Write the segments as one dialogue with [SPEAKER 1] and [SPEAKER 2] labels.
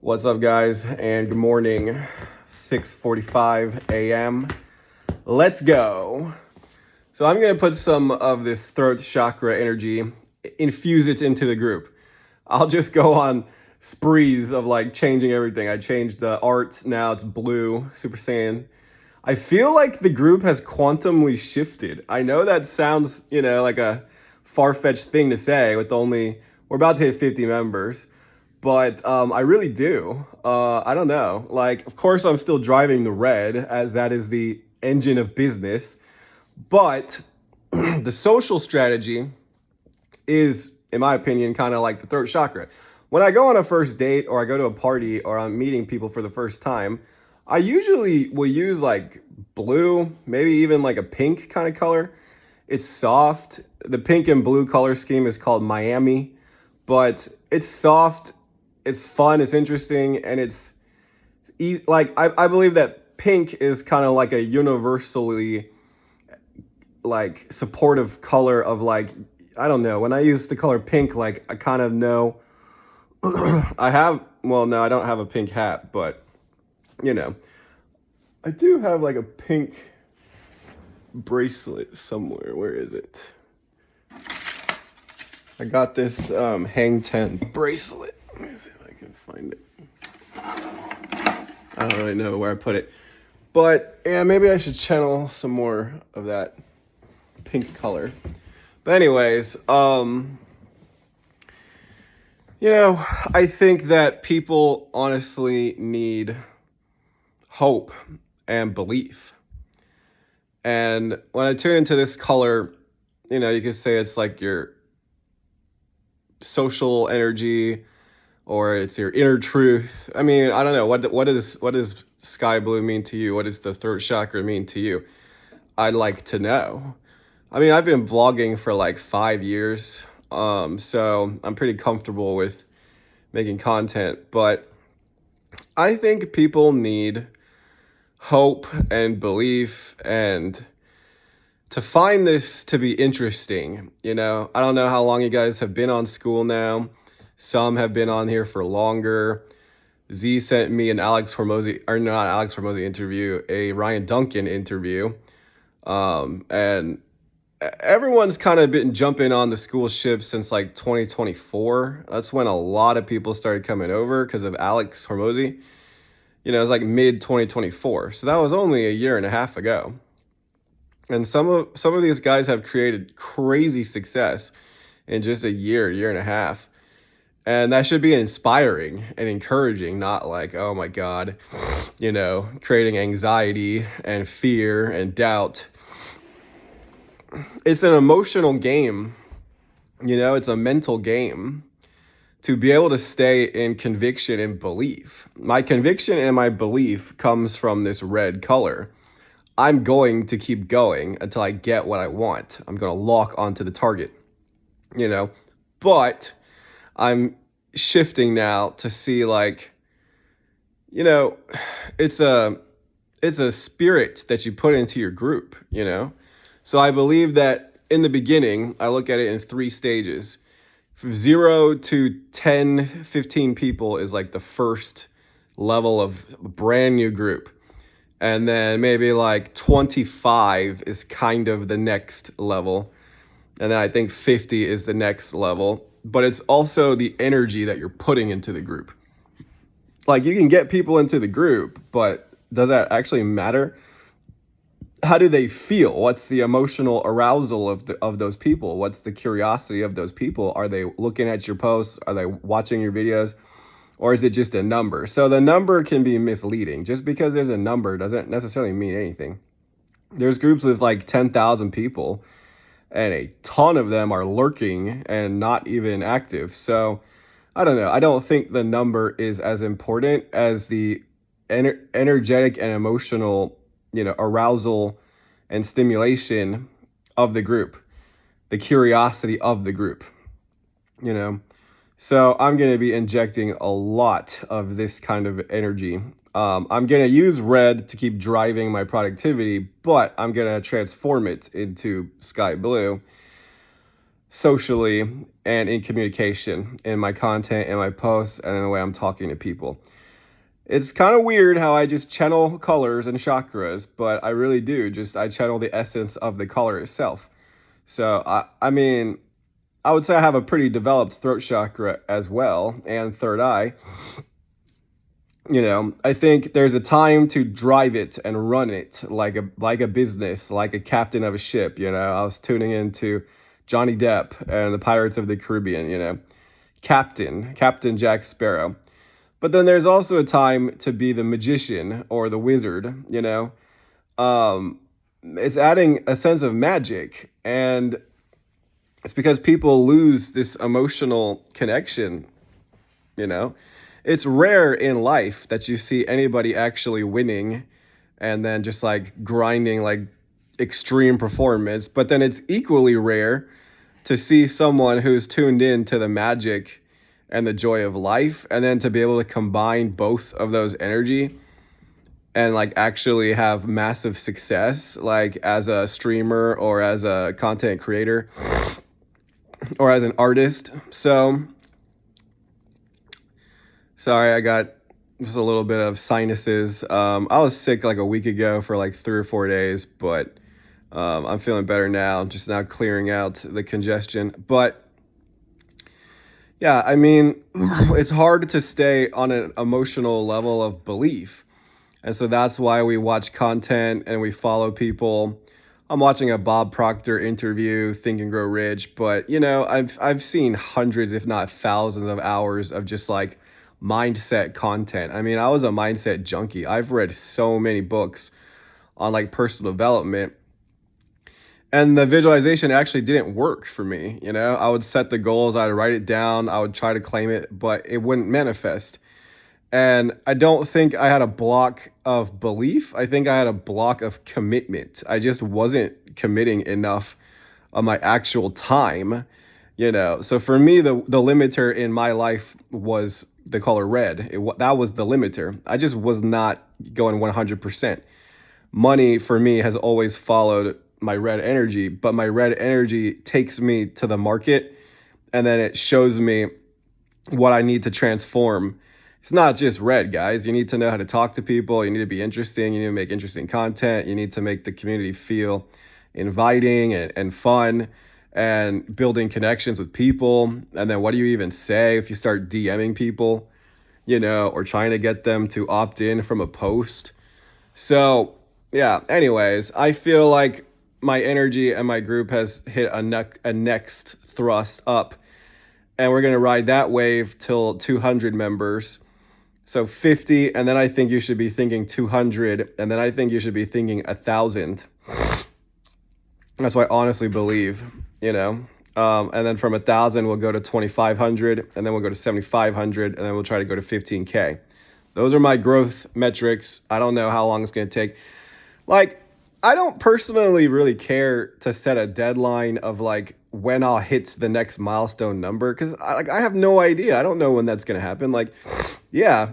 [SPEAKER 1] What's up, guys, and good morning. 6:45 a.m. Let's go. So I'm going to put some of this throat chakra energy, infuse it into the group. I'll just go on sprees of like changing everything. I changed the art, now it's blue, Super Saiyan. I feel like the group has quantumly shifted. I know that sounds, like a far-fetched thing to say with we're about to hit 50 members. But I really do. I don't know. Like, of course, I'm still driving the red, as that is the engine of business. But the social strategy is, in my opinion, kind of like the throat chakra. When I go on a first date or I go to a party or I'm meeting people for the first time, I usually will use like blue, maybe even like a pink kind of color. It's soft. The pink and blue color scheme is called Miami, but it's soft, it's fun, it's interesting, and like I believe that pink is kind of like a universally like supportive color of like, I don't know, when I use the color pink, like I kind of know no, I don't have a pink hat, but you know, I do have like a pink bracelet somewhere. Where is it? I got this Hang 10 bracelet. Let me see if I can find it. I don't really know where I put it. But yeah, maybe I should channel some more of that pink color. But anyways, I think that people honestly need hope and belief. And when I tune into this color, you could say it's like your social energy or it's your inner truth. I mean, I don't know. What does sky blue mean to you? What does the throat chakra mean to you? I'd like to know. I mean, I've been vlogging for like 5 years, so I'm pretty comfortable with making content, but I think people need hope and belief and to find this to be interesting. I don't know how long you guys have been on school now. Some have been on here for longer. Z sent me an Alex Hormozy, or not Alex Hormozy interview, a Ryan Duncan interview. And everyone's kind of been jumping on the school ship since like 2024. That's when a lot of people started coming over because of Alex Hormozy. It was like mid 2024. So that was only a year and a half ago. And some of these guys have created crazy success in just a year and a half. And that should be inspiring and encouraging, not like, oh my God, creating anxiety and fear and doubt. It's an emotional game, it's a mental game to be able to stay in conviction and belief. My conviction and my belief comes from this red color. I'm going to keep going until I get what I want. I'm going to lock onto the target, but I'm shifting now to see like, it's a spirit that you put into your group, So I believe that in the beginning, I look at it in 3 stages. From 0 to 10, 15 people is like the first level of a brand new group. And then maybe like 25 is kind of the next level. And then I think 50 is the next level. But it's also the energy that you're putting into the group. Like you can get people into the group, but does that actually matter? How do they feel? What's the emotional arousal of those people? What's the curiosity of those people? Are they looking at your posts? Are they watching your videos? Or is it just a number? So the number can be misleading. Just because there's a number doesn't necessarily mean anything. There's groups with like 10,000 people and a ton of them are lurking and not even active. So I don't know. I don't think the number is as important as the energetic and emotional, arousal and stimulation of the group, the curiosity of the group, So I'm going to be injecting a lot of this kind of energy. I'm going to use red to keep driving my productivity, but I'm going to transform it into sky blue socially and in communication, in my content, in my posts, and in the way I'm talking to people. It's kind of weird how I just channel colors and chakras, but I really do. Just I channel the essence of the color itself. So I mean, I would say I have a pretty developed throat chakra as well, and third eye. I think there's a time to drive it and run it like a business, like a captain of a ship. I was tuning into Johnny Depp and the Pirates of the Caribbean. Captain Jack Sparrow. But then there's also a time to be the magician or the wizard. Um, it's adding a sense of magic, and it's because people lose this emotional connection. You know, it's rare in life that you see anybody actually winning and then just like grinding like extreme performance. But then it's equally rare to see someone who's tuned in to the magic and the joy of life and then to be able to combine both of those energy and like actually have massive success like as a streamer or as a content creator or as an artist. So sorry, I got just a little bit of sinuses. I was sick like a week ago for like 3 or 4 days, but I'm feeling better now, just now clearing out the congestion. But yeah, I mean, it's hard to stay on an emotional level of belief. And so that's why we watch content and we follow people. I'm watching a Bob Proctor interview, Think and Grow Rich, but I've seen hundreds, if not thousands, of hours of just like mindset content. I mean, I was a mindset junkie. I've read so many books on like personal development, and the visualization actually didn't work for me. I would set the goals, I'd write it down, I would try to claim it, but it wouldn't manifest. And I don't think I had a block of belief. I think I had a block of commitment. I just wasn't committing enough of my actual time. So for me, the limiter in my life was the color red. That was the limiter. I just was not going 100%. Money for me has always followed my red energy, but my red energy takes me to the market and then it shows me what I need to transform. It's not just red, guys. You need to know how to talk to people. You need to be interesting. You need to make interesting content. You need to make the community feel inviting and fun and building connections with people. And then what do you even say if you start DMing people, or trying to get them to opt in from a post? So, yeah, anyways, I feel like my energy and my group has hit a next thrust up. And we're going to ride that wave till 200 members. So 50, and then I think you should be thinking 200, and then I think you should be thinking 1,000. That's what I honestly believe, And then from 1,000, we'll go to 2,500, and then we'll go to 7,500, and then we'll try to go to 15K. Those are my growth metrics. I don't know how long it's going to take. Like, I don't personally really care to set a deadline of like when I'll hit the next milestone number because I have no idea. I don't know when that's going to happen. Like, yeah,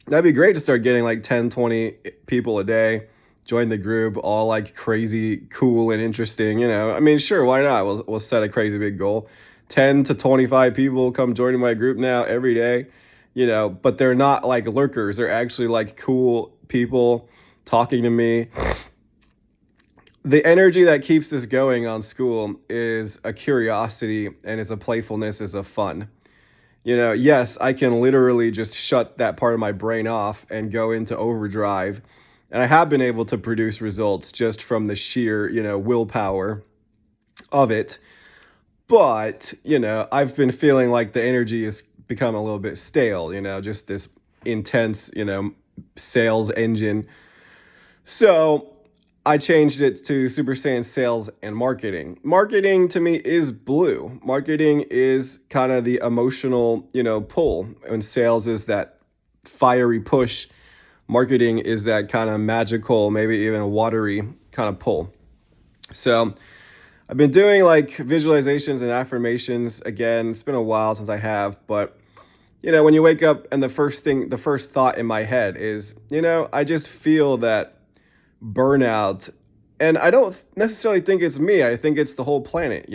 [SPEAKER 1] that'd be great to start getting like 10, 20 people a day, join the group, all like crazy, cool, and interesting. I mean, sure, why not? We'll set a crazy big goal. 10 to 25 people come joining my group now every day, but they're not like lurkers. They're actually like cool people talking to me. The energy that keeps this going on school is a curiosity and is a playfulness, is a fun. Yes, I can literally just shut that part of my brain off and go into overdrive. And I have been able to produce results just from the sheer, willpower of it. But, I've been feeling like the energy has become a little bit stale, just this intense, sales engine. So I changed it to Super Saiyan Sales and Marketing. Marketing to me is blue. Marketing is kind of the emotional, pull. And sales is that fiery push. Marketing is that kind of magical, maybe even watery kind of pull. So I've been doing like visualizations and affirmations again. It's been a while since I have, but when you wake up and the first thought in my head is, I just feel that burnout. And I don't necessarily think it's me. I think it's the whole planet,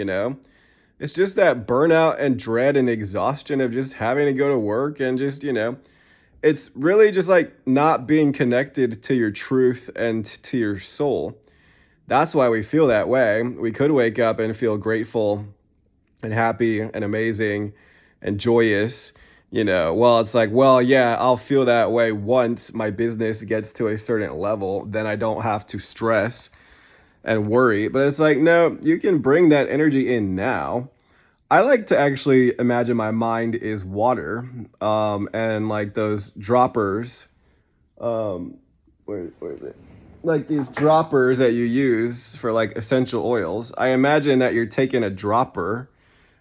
[SPEAKER 1] It's just that burnout and dread and exhaustion of just having to go to work and just, it's really just like not being connected to your truth and to your soul. That's why we feel that way. We could wake up and feel grateful and happy and amazing and joyous. Well, it's like, well, yeah, I'll feel that way once my business gets to a certain level, then I don't have to stress and worry. But it's like, no, you can bring that energy in now. I like to actually imagine my mind is water, and like those droppers, um, where is it? Like these droppers that you use for like essential oils. I imagine that you're taking a dropper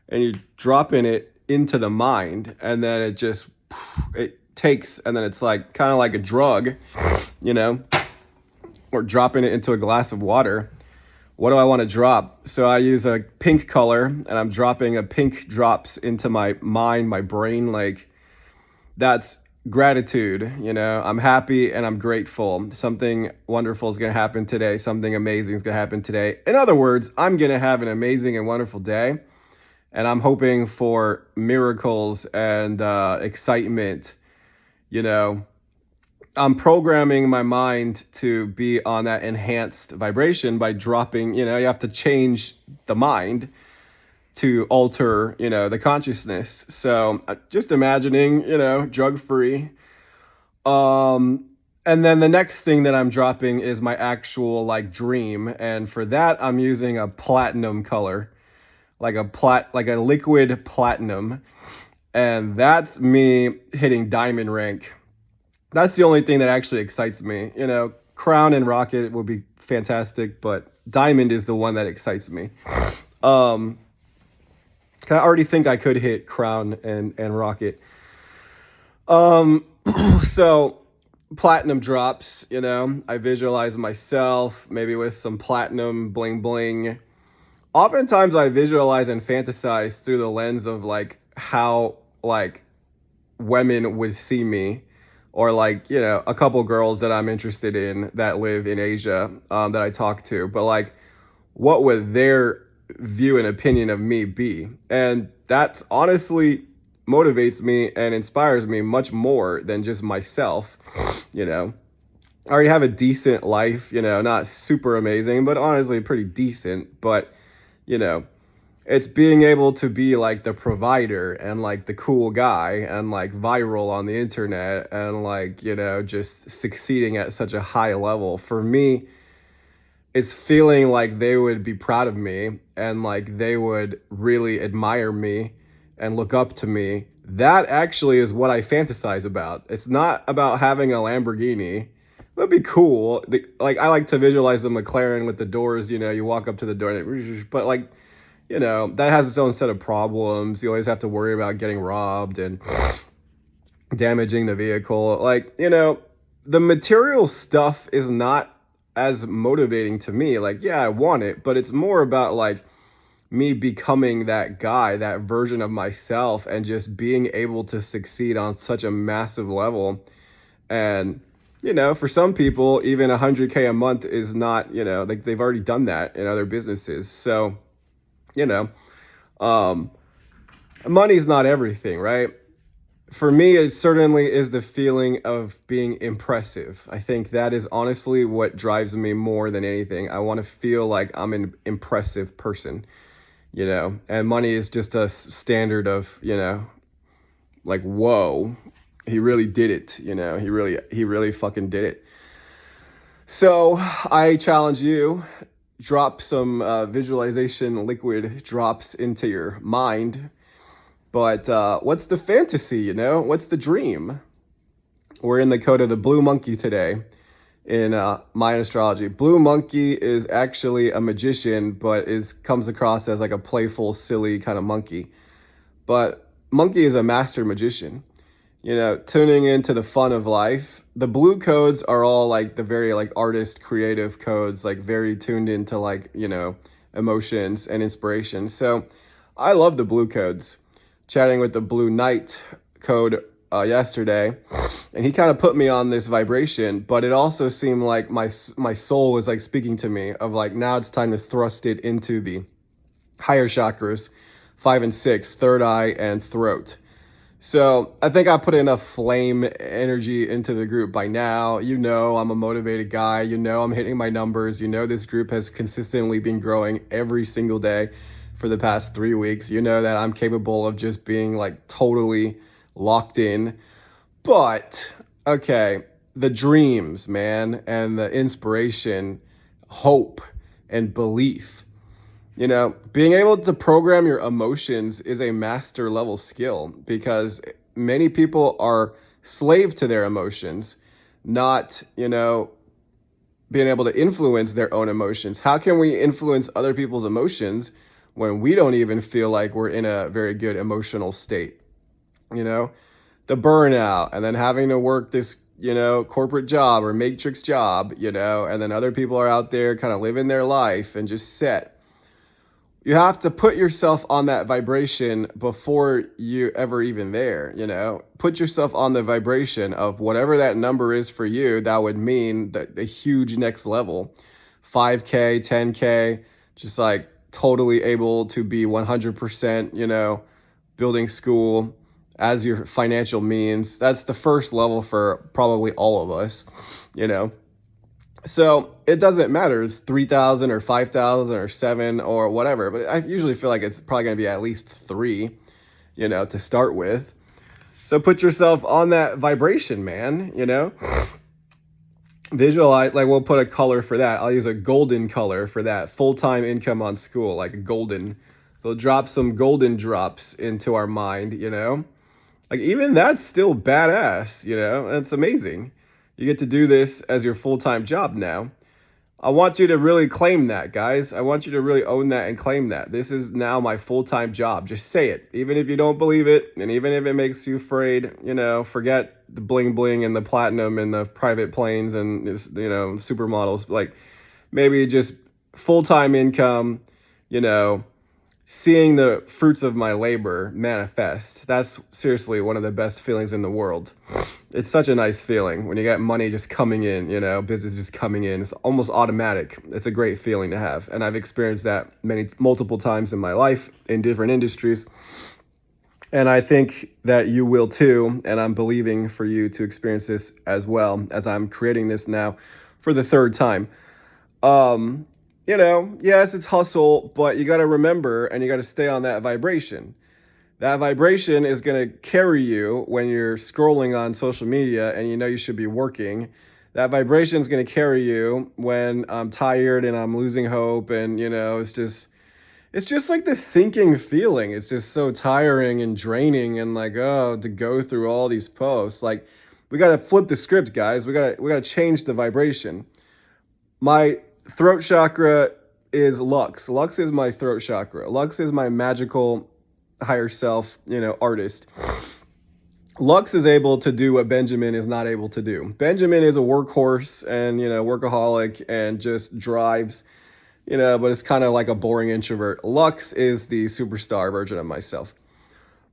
[SPEAKER 1] and you're dropping it into the mind, and then it takes, and then it's like kind of like a drug, you know, or dropping it into a glass of water. What do I want to drop? So I use a pink color, and I'm dropping a pink drops into my mind, my brain. Like that's gratitude. I'm happy and I'm grateful. Something wonderful is going to happen today. Something amazing is going to happen today. In other words, I'm going to have an amazing and wonderful day. And I'm hoping for miracles and excitement. You know, I'm programming my mind to be on that enhanced vibration by dropping, you have to change the mind to alter, the consciousness. So just imagining, drug free. And then the next thing that I'm dropping is my actual like dream. And for that, I'm using a platinum color, like a liquid platinum. And that's me hitting diamond rank. That's the only thing that actually excites me. Crown and rocket would be fantastic, but diamond is the one that excites me. Um, I already think I could hit crown and rocket. Um, so platinum drops, I visualize myself maybe with some platinum bling bling. Oftentimes I visualize and fantasize through the lens of like how like women would see me, or like, a couple girls that I'm interested in that live in Asia, that I talk to, but like what would their view and opinion of me be? And that's honestly motivates me and inspires me much more than just myself. I already have a decent life, not super amazing, but honestly pretty decent. But, you know, it's being able to be like the provider and like the cool guy and like viral on the internet and like, just succeeding at such a high level. For me, it's feeling like they would be proud of me and like they would really admire me and look up to me. That actually is what I fantasize about. It's not about having a Lamborghini. That'd be cool. Like I like to visualize the McLaren with the doors. You walk up to the door, but like, that has its own set of problems. You always have to worry about getting robbed and damaging the vehicle. Like, the material stuff is not as motivating to me. Like, yeah, I want it, but it's more about like me becoming that guy, that version of myself, and just being able to succeed on such a massive level. And, for some people, even 100K a month is not, like they've already done that in other businesses. So, you know, um, money's not everything, right? For me, it certainly is the feeling of being impressive. I think that is honestly what drives me more than anything. I want to feel like I'm an impressive person, and money is just a standard of, like, whoa, he really did it. He really fucking did it. So I challenge you, drop some visualization liquid drops into your mind. But what's the fantasy, What's the dream? We're in the code of the blue monkey today in Mayan astrology. Blue monkey is actually a magician, but comes across as like a playful, silly kind of monkey. But monkey is a master magician, tuning into the fun of life. The blue codes are all like the very like artist creative codes, like very tuned into like, emotions and inspiration. So I love the blue codes. Chatting with the Blue Knight code yesterday, and he kind of put me on this vibration, but it also seemed like my soul was like speaking to me of like, now it's time to thrust it into the higher chakras, 5 and 6, third eye and throat. So I think I put enough flame energy into the group by now. You know, I'm a motivated guy. You know, I'm hitting my numbers. You know, this group has consistently been growing every single day for the past 3 weeks. You know that I'm capable of just being like totally locked in. But, okay, the dreams, man, and the inspiration, hope, and belief. You know, being able to program your emotions is a master level skill because many people are slave to their emotions, not, being able to influence their own emotions. How can we influence other people's emotions when we don't even feel like we're in a very good emotional state? You know, the burnout and then having to work this, corporate job or matrix job, and then other people are out there kind of living their life and just set. You have to put yourself on that vibration before you ever even there. Put yourself on the vibration of whatever that number is for you. That would mean that the huge next level, 5K, 10K, just like totally able to be 100%, building school as your financial means. That's the first level for probably all of us, you know. So it doesn't matter. It's 3,000 or 5,000 or 7 or whatever. But I usually feel like it's probably going to be at least 3, to start with. So put yourself on that vibration, man. Visualize, like we'll put a color for that. I'll use a golden color for that. Full-time income on school, like golden. So drop some golden drops into our mind. Like even that's still badass, It's amazing. You get to do this as your full-time job now. I want you to really claim that, guys. I want you to really own that and claim that. This is now my full-time job. Just say it. Even if you don't believe it, and even if it makes you afraid, forget the bling bling and the platinum and the private planes and, supermodels. Like maybe just full-time income, seeing the fruits of my labor manifest. That's seriously one of the best feelings in the world. It's such a nice feeling when you get money just coming in, business just coming in. It's almost automatic. It's a great feeling to have. And I've experienced that multiple times in my life in different industries. And I think that you will too. And I'm believing for you to experience this as well as I'm creating this now for the third time. Yes, it's hustle, but you got to remember and you got to stay on that vibration. That vibration is going to carry you when you're scrolling on social media and you should be working. That vibration is going to carry you when I'm tired and I'm losing hope and it's just like this sinking feeling. It's just so tiring and draining and like, oh, to go through all these posts. Like we got to flip the script, guys. We got to change the vibration. My throat chakra is Lux. Lux is my throat chakra. Lux is my magical higher self, artist. Lux is able to do what Benjamin is not able to do. Benjamin is a workhorse and, workaholic and just drives, but it's kind of like a boring introvert. Lux is the superstar version of myself.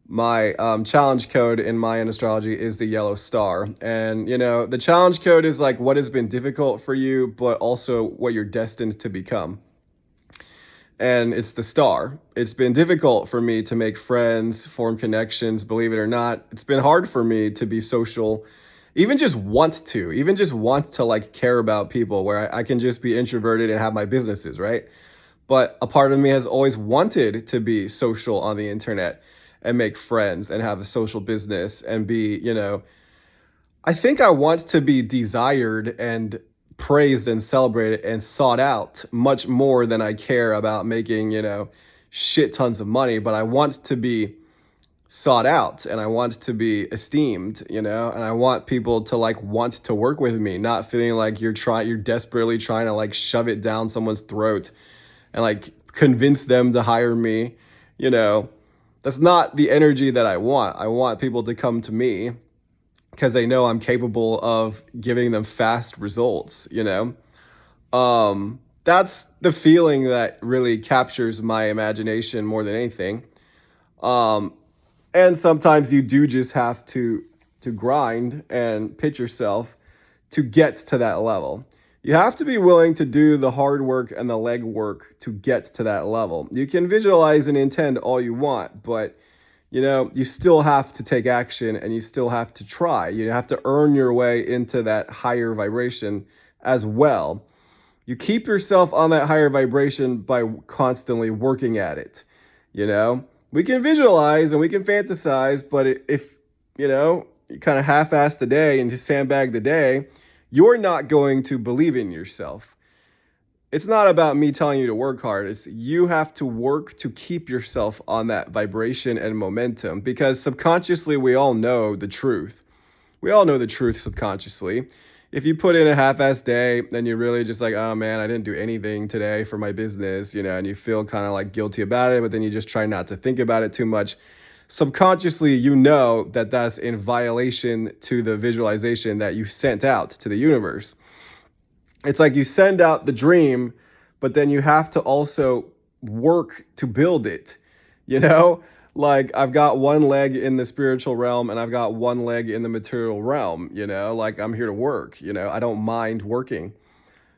[SPEAKER 1] My challenge code in Mayan astrology is the yellow star. And, the challenge code is like what has been difficult for you, but also what you're destined to become. And it's the star. It's been difficult for me to make friends, form connections, believe it or not. It's been hard for me to be social, even just want to like care about people where I can just be introverted and have my businesses, right? But a part of me has always wanted to be social on the internet and make friends and have a social business and be, I think I want to be desired and praised and celebrated and sought out much more than I care about making, shit tons of money. But I want to be sought out and I want to be esteemed, and I want people to like want to work with me, not feeling like you're desperately trying to like shove it down someone's throat and like convince them to hire me, That's not the energy that I want. I want people to come to me because they know I'm capable of giving them fast results, That's the feeling that really captures my imagination more than anything. And sometimes you do just have to grind and pitch yourself to get to that level. You have to be willing to do the hard work and the leg work to get to that level. You can visualize and intend all you want, but you still have to take action and you still have to try. You have to earn your way into that higher vibration as well. You keep yourself on that higher vibration by constantly working at it. We can visualize and we can fantasize, but if you kind of half-ass the day and just sandbag the day, you're not going to believe in yourself. It's not about me telling you to work hard. It's you have to work to keep yourself on that vibration and momentum, because subconsciously we all know the truth. We all know the truth subconsciously. If you put in a half-assed day and you're really just like, oh man, I didn't do anything today for my business, and you feel kind of like guilty about it, but then you just try not to think about it too much. Subconsciously, you know that that's in violation to the visualization that you sent out to the universe. It's like you send out the dream, but then you have to also work to build it. You know, like I've got one leg in the spiritual realm and I've got one leg in the material realm, like I'm here to work, I don't mind working.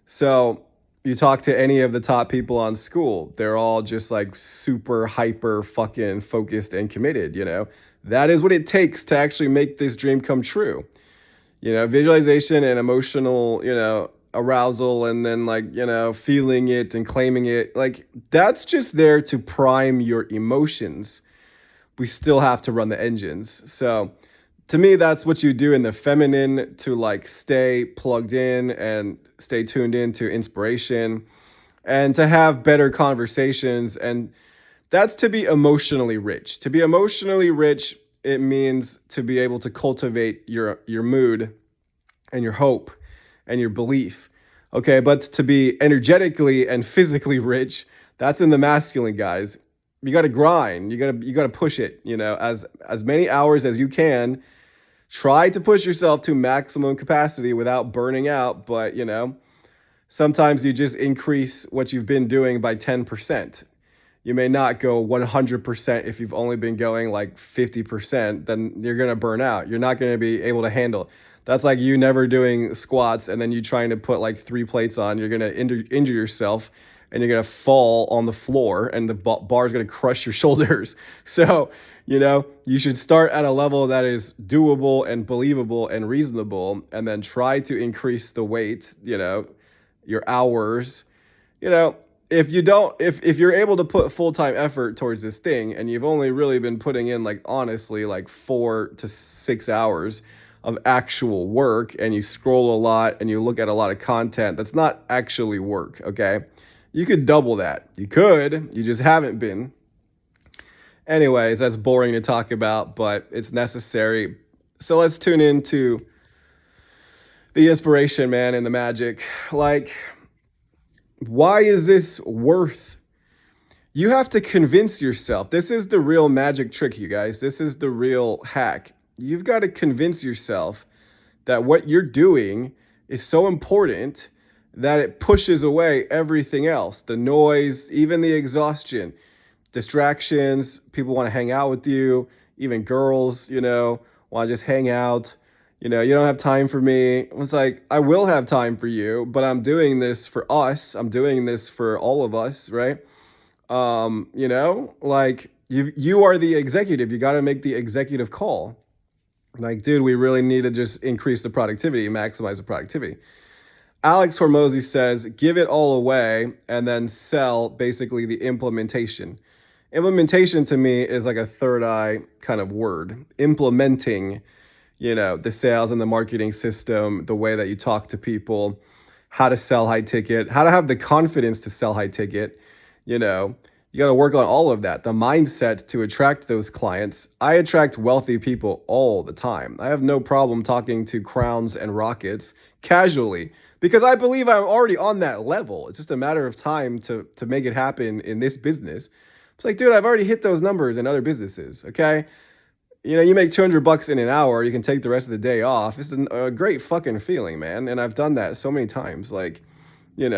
[SPEAKER 1] So you talk to any of the top people on school, they're all just like super hyper fucking focused and committed. That is what it takes to actually make this dream come true. Visualization and emotional, arousal, and then like, feeling it and claiming it, like that's just there to prime your emotions. We still have to run the engines. So to me, that's what you do in the feminine to like stay plugged in and stay tuned into inspiration and to have better conversations. And that's to be emotionally rich. To be emotionally rich, it means to be able to cultivate your mood and your hope and your belief. Okay, but to be energetically and physically rich, that's in the masculine, guys. You got to grind. You got to push it, as many hours as you can. Try to push yourself to maximum capacity without burning out, but sometimes you just increase what you've been doing by 10%. You may not go 100% if you've only been going like 50%, then you're going to burn out. You're not going to be able to handle. That's like you never doing squats and then you trying to put like 3 plates on. You're going to injure yourself and you're going to fall on the floor and the bar is going to crush your shoulders. So, you should start at a level that is doable and believable and reasonable, and then try to increase the weight, your hours. If you're able to put full-time effort towards this thing and you've only really been putting in like honestly like 4 to 6 hours of actual work, and you scroll a lot and you look at a lot of content that's not actually work, okay? You could double that. You just haven't been. Anyways, that's boring to talk about, but it's necessary. So let's tune into the inspiration, man, and the magic. Like, why is this worth? You have to convince yourself. This is the real magic trick, you guys. This is the real hack. You've got to convince yourself that what you're doing is so important that it pushes away everything else, the noise, even the exhaustion, distractions. People want to hang out with you, even girls, want to just hang out. You don't have time for me. It's like, I will have time for you, but I'm doing this for us. I'm doing this for all of us, right? Like you are the executive. You got to make the executive call. Like, dude, we really need to just increase the productivity, maximize the productivity. Alex Hormozy says, give it all away and then sell basically the implementation. Implementation to me is like a third eye kind of word. Implementing, the sales and the marketing system, the way that you talk to people, how to sell high ticket, how to have the confidence to sell high ticket, you got to work on all of that, the mindset to attract those clients. I attract wealthy people all the time. I have no problem talking to crowns and rockets casually because I believe I'm already on that level. It's just a matter of time to make it happen in this business. It's like, dude, I've already hit those numbers in other businesses, okay? You make $200 in an hour, you can take the rest of the day off. It's a great fucking feeling, man. And I've done that so many times. Like, you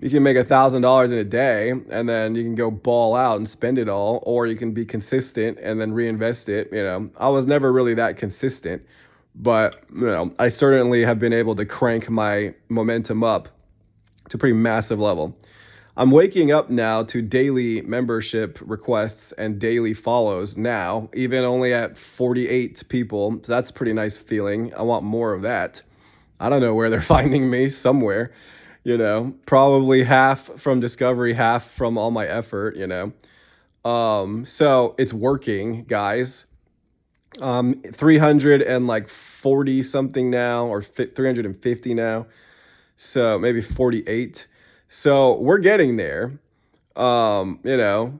[SPEAKER 1] can make $1,000 in a day and then you can go ball out and spend it all, or you can be consistent and then reinvest it. I was never really that consistent, But I certainly have been able to crank my momentum up to a pretty massive level. I'm waking up now to daily membership requests and daily follows now, even only at 48 people. So that's a pretty nice feeling. I want more of that. I don't know where they're finding me, somewhere, probably half from discovery, half from all my effort. So it's working, guys. 340 something now, or 350 now. So maybe 48. So we're getting there. Um, you know,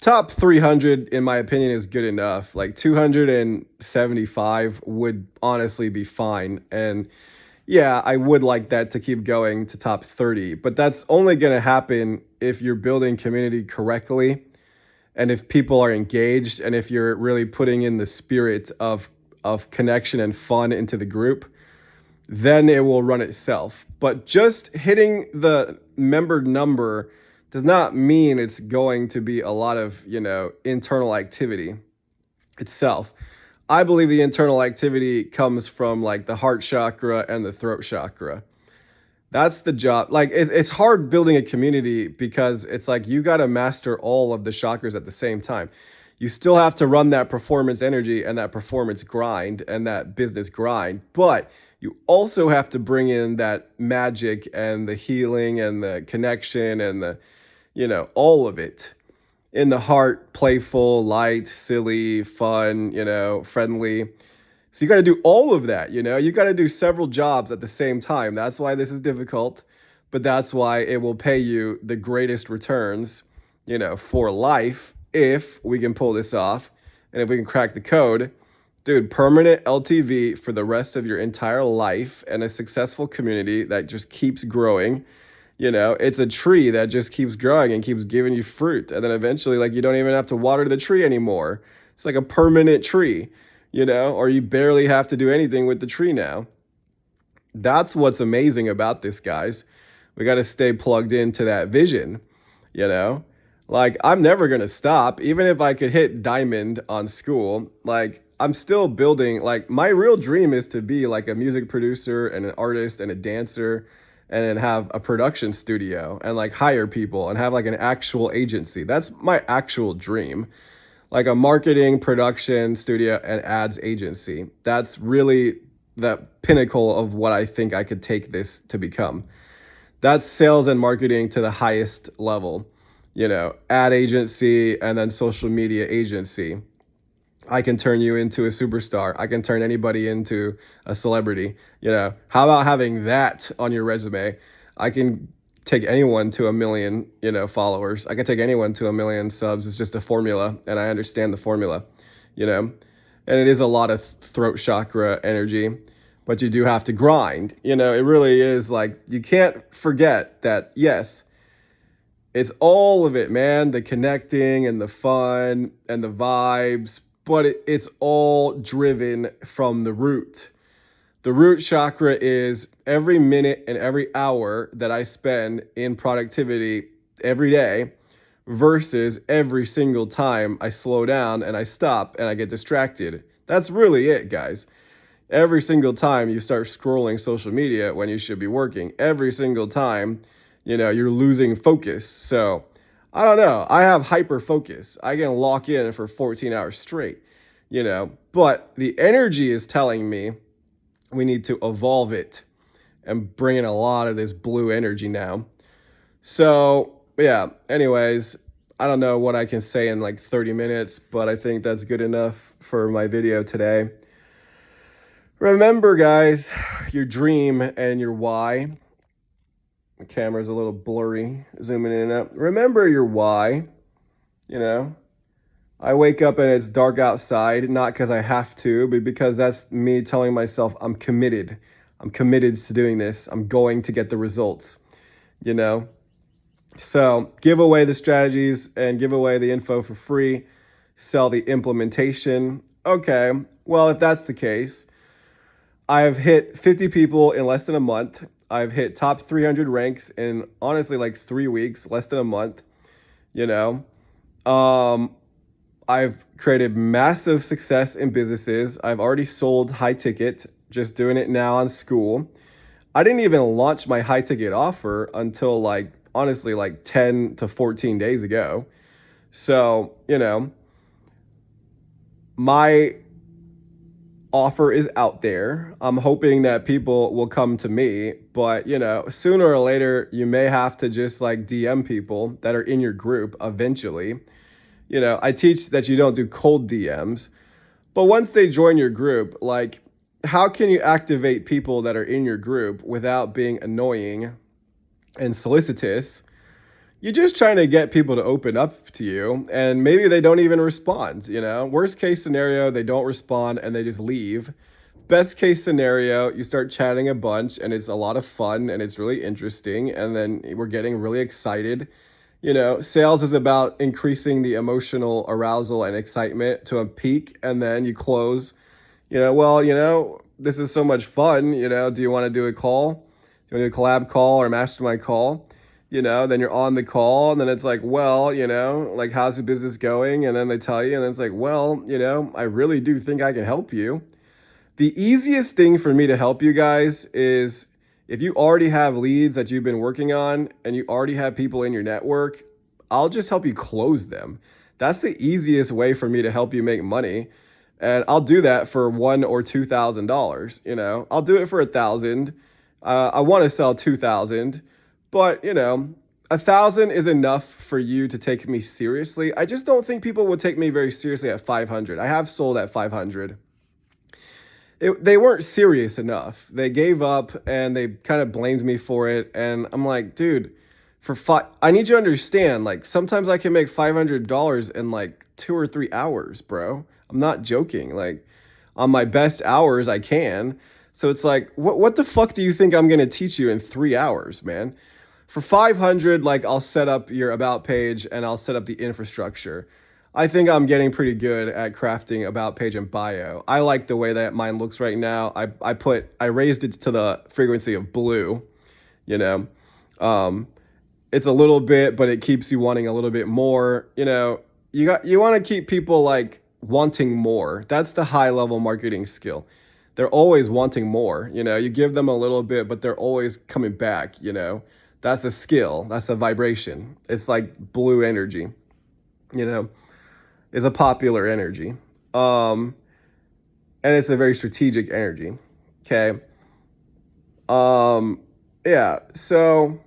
[SPEAKER 1] Top 300 in my opinion is good enough. Like 275 would honestly be fine. And yeah, I would like that to keep going to top 30, but that's only going to happen if you're building community correctly and if people are engaged and if you're really putting in the spirit of connection and fun into the group, then it will run itself. But just hitting the member number does not mean it's going to be a lot of, internal activity itself. I believe the internal activity comes from like the heart chakra and the throat chakra. That's the job. Like it's hard building a community because it's like you got to master all of the chakras at the same time. You still have to run that performance energy and that performance grind and that business grind, but you also have to bring in that magic and the healing and the connection and all of it in the heart, playful, light, silly, fun, friendly. So you got to do all of that, you got to do several jobs at the same time. That's why this is difficult, but that's why it will pay you the greatest returns, for life if we can pull this off and if we can crack the code. Dude, permanent LTV for the rest of your entire life and a successful community that just keeps growing. It's a tree that just keeps growing and keeps giving you fruit. And then eventually, like, you don't even have to water the tree anymore. It's like a permanent tree, or you barely have to do anything with the tree now. That's what's amazing about this, guys. We got to stay plugged into that vision, you know? Like, I'm never going to stop. Even if I could hit diamond on school, like, I'm still building. Like, my real dream is to be like a music producer and an artist and a dancer and then have a production studio and like hire people and have like an actual agency. That's my actual dream. Like a marketing, production studio, and ads agency. That's really the pinnacle of what I think I could take this to become. That's sales and marketing to the highest level. Ad agency and then social media agency. I can turn you into a superstar. I can turn anybody into a celebrity. How about having that on your resume? I can take anyone to 1 million, followers. I can take anyone to 1 million subs. It's just a formula, and I understand the formula, and it is a lot of throat chakra energy, but you do have to grind. It really is like, you can't forget that, yes, it's all of it, man. The connecting and the fun and the vibes, but it's all driven from the root. The root chakra is every minute and every hour that I spend in productivity every day versus every single time I slow down and I stop and I get distracted. That's really it, guys. Every single time you start scrolling social media when you should be working, every single time, you're losing focus. So I don't know. I have hyper focus. I can lock in for 14 hours straight, but the energy is telling me we need to evolve it and bring in a lot of this blue energy now. So yeah, anyways, I don't know what I can say in like 30 minutes, but I think that's good enough for my video today. Remember, guys, your dream and your why. The camera's a little blurry, zooming in and out. Remember your why. I wake up and it's dark outside, not because I have to, but because that's me telling myself I'm committed. I'm committed to doing this. I'm going to get the results, So give away the strategies and give away the info for free. Sell the implementation. Okay, well, if that's the case, I've hit 50 people in less than a month. I've hit top 300 ranks in honestly like 3 weeks, less than a month, you know. I've created massive success in businesses. I've already sold high ticket, just doing it now on school. I didn't even launch my high ticket offer until like honestly like 10 to 14 days ago. So, my offer is out there. I'm hoping that people will come to me, but sooner or later you may have to just like DM people that are in your group eventually. I teach that you don't do cold DMs, but once they join your group, like how can you activate people that are in your group without being annoying and solicitous? You're just trying to get people to open up to you, and maybe they don't even respond. Worst case scenario, they don't respond and they just leave. Best case scenario, you start chatting a bunch and it's a lot of fun and it's really interesting, and then we're getting really excited. Sales is about increasing the emotional arousal and excitement to a peak, and then you close. Well, this is so much fun. Do you want to do a call? Do you want to do a collab call or a mastermind call? Then you're on the call, and then it's like, well, like, how's the business going? And then they tell you, and then it's like, well, I really do think I can help you. The easiest thing for me to help you guys is if you already have leads that you've been working on and you already have people in your network, I'll just help you close them. That's the easiest way for me to help you make money. And I'll do that for $1,000 or $2,000. I'll do it for 1,000. I want to sell 2,000, but 1,000 is enough for you to take me seriously. I just don't think people would take me very seriously at 500. I have sold at 500. They weren't serious enough. They gave up and they kind of blamed me for it. And I'm like, dude, I need you to understand, like, sometimes I can make $500 in like 2 or 3 hours, bro. I'm not joking. Like, on my best hours, I can. So it's like, what the fuck do you think I'm going to teach you in 3 hours, man? For 500, like, I'll set up your about page and I'll set up the infrastructure. I think I'm getting pretty good at crafting about page and bio. I like the way that mine looks right now. I raised it to the frequency of blue, you know. It's a little bit, but it keeps you wanting a little bit more. You want to keep people like wanting more. That's the high level marketing skill. They're always wanting more. You give them a little bit, but they're always coming back. That's a skill. That's a vibration. It's like blue energy. Is a popular energy. And it's a very strategic energy. Okay. Yeah. So,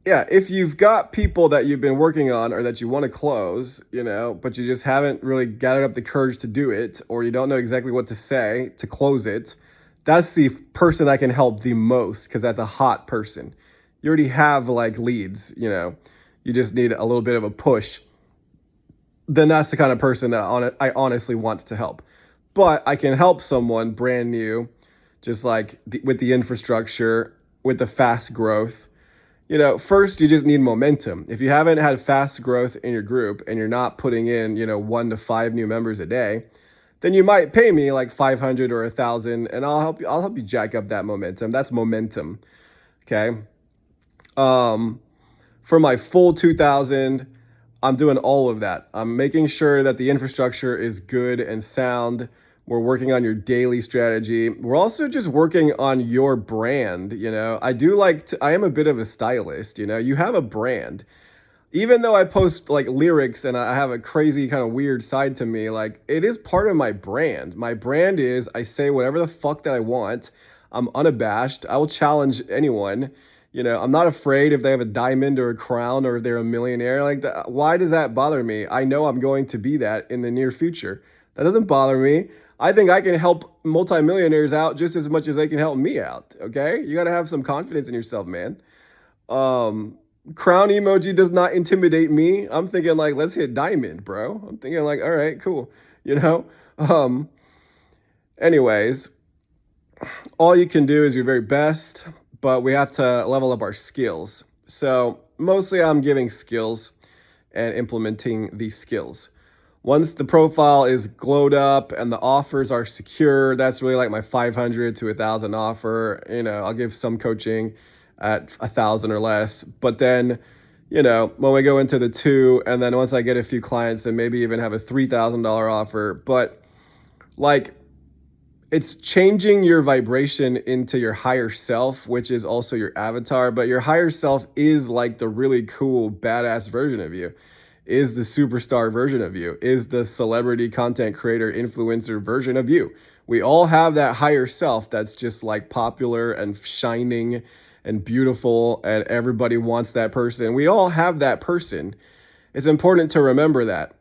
[SPEAKER 1] yeah, if you've got people that you've been working on or that you want to close, but you just haven't really gathered up the courage to do it, or you don't know exactly what to say to close it, that's the person that can help the most, because that's a hot person. You already have like leads, you just need a little bit of a push. Then that's the kind of person that I honestly want to help. But I can help someone brand new, just like with the infrastructure, with the fast growth. First you just need momentum. If you haven't had fast growth in your group and you're not putting in, 1 to 5 new members a day, then you might pay me like 500 or 1,000, and I'll help you jack up that momentum. That's momentum. Okay. For my full 2,000, I'm doing all of that. I'm making sure that the infrastructure is good and sound. We're working on your daily strategy. We're also just working on your brand. I am a bit of a stylist. You have a brand. Even though I post like lyrics and I have a crazy kind of weird side to me, like, it is part of my brand. My brand is I say whatever the fuck that I want. I'm unabashed. I will challenge anyone. I'm not afraid if they have a diamond or a crown or if they're a millionaire. Like that. Why does that bother me? I know I'm going to be that in the near future. That doesn't bother me. I think I can help multimillionaires out just as much as they can help me out. Okay? You got to have some confidence in yourself, man. Crown emoji does not intimidate me. I'm thinking like, let's hit diamond, bro. I'm thinking like, all right, cool. Anyways, all you can do is your very best, but we have to level up our skills. So mostly I'm giving skills and implementing these skills. Once the profile is glowed up and the offers are secure, that's really like my 500 to 1,000 offer. I'll give some coaching at 1,000 or less, but then, when we go into the two, and then once I get a few clients, then maybe even have a $3,000 offer. But like, it's changing your vibration into your higher self, which is also your avatar. But your higher self is like the really cool, badass version of you, is the superstar version of you, is the celebrity content creator, influencer version of you. We all have that higher self that's just like popular and shining and beautiful, and everybody wants that person. We all have that person. It's important to remember that.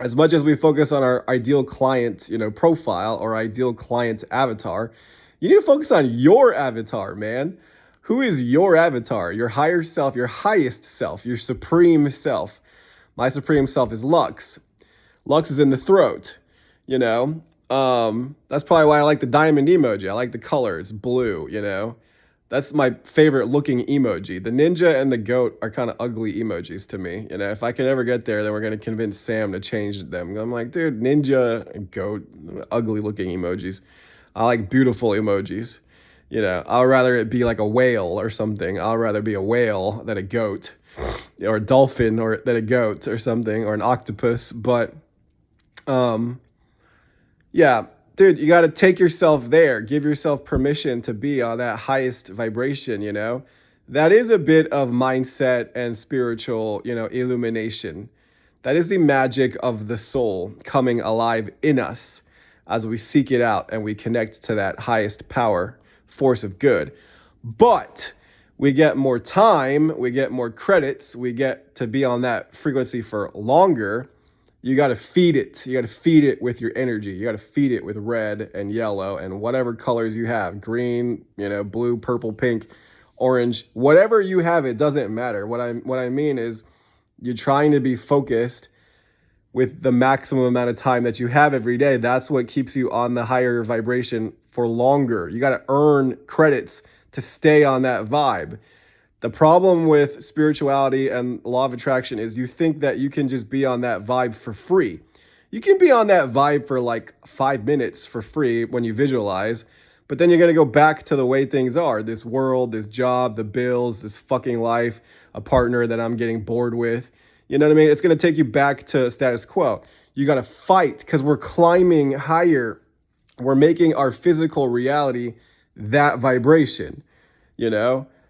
[SPEAKER 1] As much as we focus on our ideal client, profile or ideal client avatar, you need to focus on your avatar, man. Who is your avatar? Your higher self, your highest self, your supreme self. My supreme self is Lux. Lux is in the throat, you know. That's probably why I like the diamond emoji. I like the color. It's blue, That's my favorite looking emoji. The ninja and the goat are kind of ugly emojis to me. If I can ever get there, then we're going to convince Sam to change them. I'm like, dude, ninja and goat, ugly looking emojis. I like beautiful emojis. I'd rather it be like a whale or something. I'd rather be a whale than a goat, or a dolphin or than a goat or something, or an octopus. But yeah, dude, you got to take yourself there. Give yourself permission to be on that highest vibration. That is a bit of mindset and spiritual, illumination. That is the magic of the soul coming alive in us as we seek it out and we connect to that highest power, force of good. But we get more time, we get more credits, we get to be on that frequency for longer. You got to feed it. You got to feed it with your energy. You got to feed it with red and yellow and whatever colors you have. Green, blue, purple, pink, orange, whatever you have, it doesn't matter. What I mean is you're trying to be focused with the maximum amount of time that you have every day. That's what keeps you on the higher vibration for longer. You got to earn credits to stay on that vibe. The problem with spirituality and law of attraction is you think that you can just be on that vibe for free. You can be on that vibe for like 5 minutes for free when you visualize, but then you're going to go back to the way things are. This world, this job, the bills, this fucking life, a partner that I'm getting bored with. You know what I mean? It's going to take you back to status quo. You got to fight because we're climbing higher. We're making our physical reality that vibration,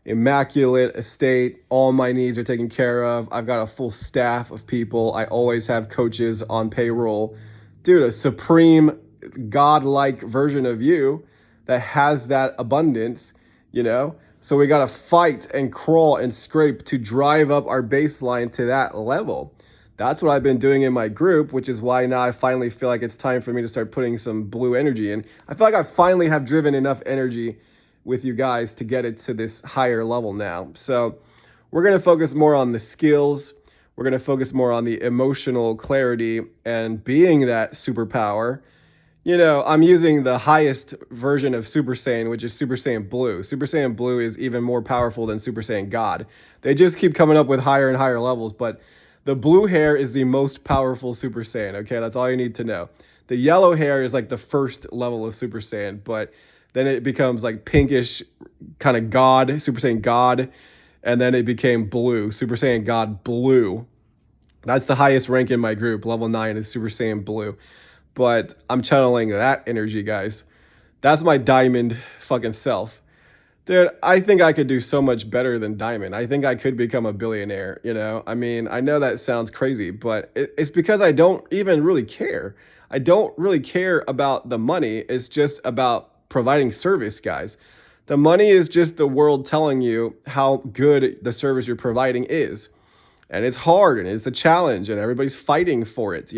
[SPEAKER 1] immaculate estate. All my needs are taken care of. I've got a full staff of people. I always have coaches on payroll. Dude, a supreme godlike version of you that has that abundance, So we got to fight and crawl and scrape to drive up our baseline to that level. That's what I've been doing in my group, which is why now I finally feel like it's time for me to start putting some blue energy in. I feel like I finally have driven enough energy with you guys to get it to this higher level now. So we're going to focus more on the skills. We're going to focus more on the emotional clarity and being that superpower. I'm using the highest version of Super Saiyan, which is Super Saiyan Blue. Super Saiyan Blue is even more powerful than Super Saiyan God. They just keep coming up with higher and higher levels, but the blue hair is the most powerful Super Saiyan, okay? That's all you need to know. The yellow hair is like the first level of Super Saiyan, but then it becomes like pinkish kind of God, Super Saiyan God, and then it became blue, Super Saiyan God Blue. That's the highest rank in my group. Level 9 is Super Saiyan Blue. But I'm channeling that energy, guys. That's my diamond fucking self. Dude, I think I could do so much better than diamond. I think I could become a billionaire, I mean, I know that sounds crazy, but it's because I don't even really care. I don't really care about the money. It's just about providing service, guys. The money is just the world telling you how good the service you're providing is. And it's hard and it's a challenge and everybody's fighting for it,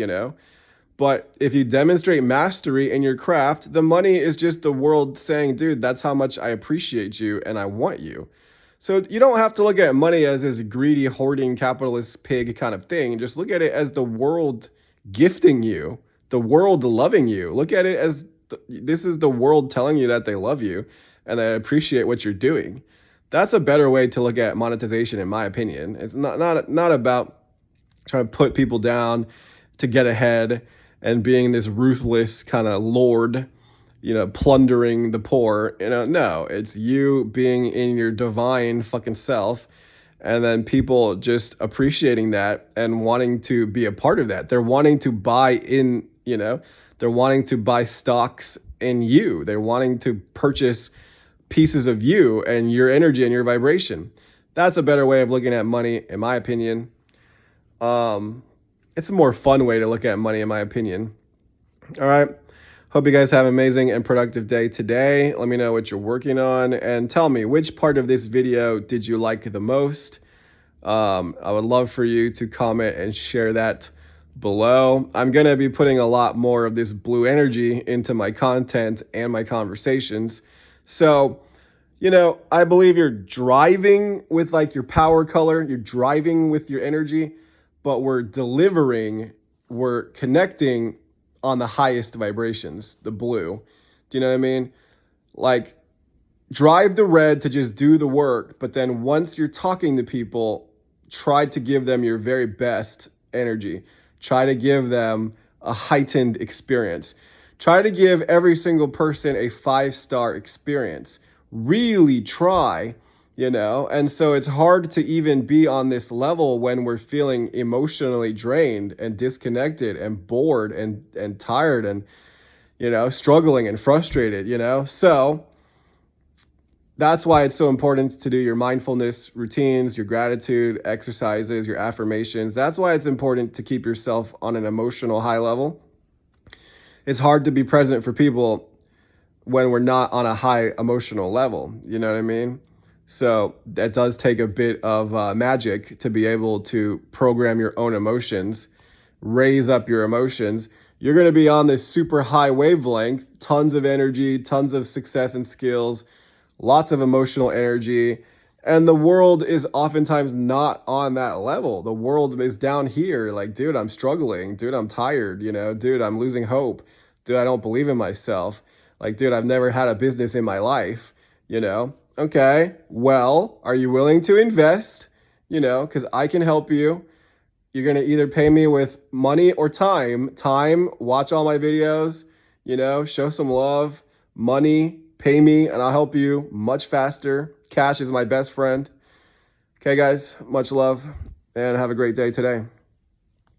[SPEAKER 1] But if you demonstrate mastery in your craft, the money is just the world saying, dude, that's how much I appreciate you and I want you. So you don't have to look at money as this greedy, hoarding, capitalist pig kind of thing. Just look at it as the world gifting you, the world loving you. Look at it as this is the world telling you that they love you and they appreciate what you're doing. That's a better way to look at monetization, in my opinion. It's not about trying to put people down to get ahead and being this ruthless kind of lord, plundering the poor. No, it's you being in your divine fucking self And then people just appreciating that and wanting to be a part of that. They're wanting to buy in, they're wanting to buy stocks in you. They're wanting to purchase pieces of you and your energy and your vibration. That's a better way of looking at money, in my opinion. It's a more fun way to look at money, in my opinion. All right. Hope you guys have an amazing and productive day today. Let me know what you're working on and tell me which part of this video did you like the most. I would love for you to comment and share that below. I'm going to be putting a lot more of this blue energy into my content and my conversations. So, I believe you're driving with like your power color, you're driving with your energy, but we're connecting on the highest vibrations, the blue. Do you know what I mean? Like, drive the red to just do the work, but then once you're talking to people, try to give them your very best energy. Try to give them a heightened experience. Try to give every single person a 5-star experience. Really try, and so it's hard to even be on this level when we're feeling emotionally drained and disconnected and bored and tired and, struggling and frustrated, So that's why it's so important to do your mindfulness routines, your gratitude exercises, your affirmations. That's why it's important to keep yourself on an emotional high level. It's hard to be present for people when we're not on a high emotional level. You know what I mean? So that does take a bit of magic to be able to program your own emotions, raise up your emotions. You're going to be on this super high wavelength, tons of energy, tons of success and skills, lots of emotional energy. And the world is oftentimes not on that level. The world is down here. Like, dude, I'm struggling. Dude, I'm tired. Dude, I'm losing hope. Dude, I don't believe in myself. Like, dude, I've never had a business in my life. Okay, well, are you willing to invest? Because I can help you. You're going to either pay me with money or time. Time, watch all my videos, show some love. Money, pay me, and I'll help you much faster. Cash is my best friend. Okay, guys, much love, and have a great day today.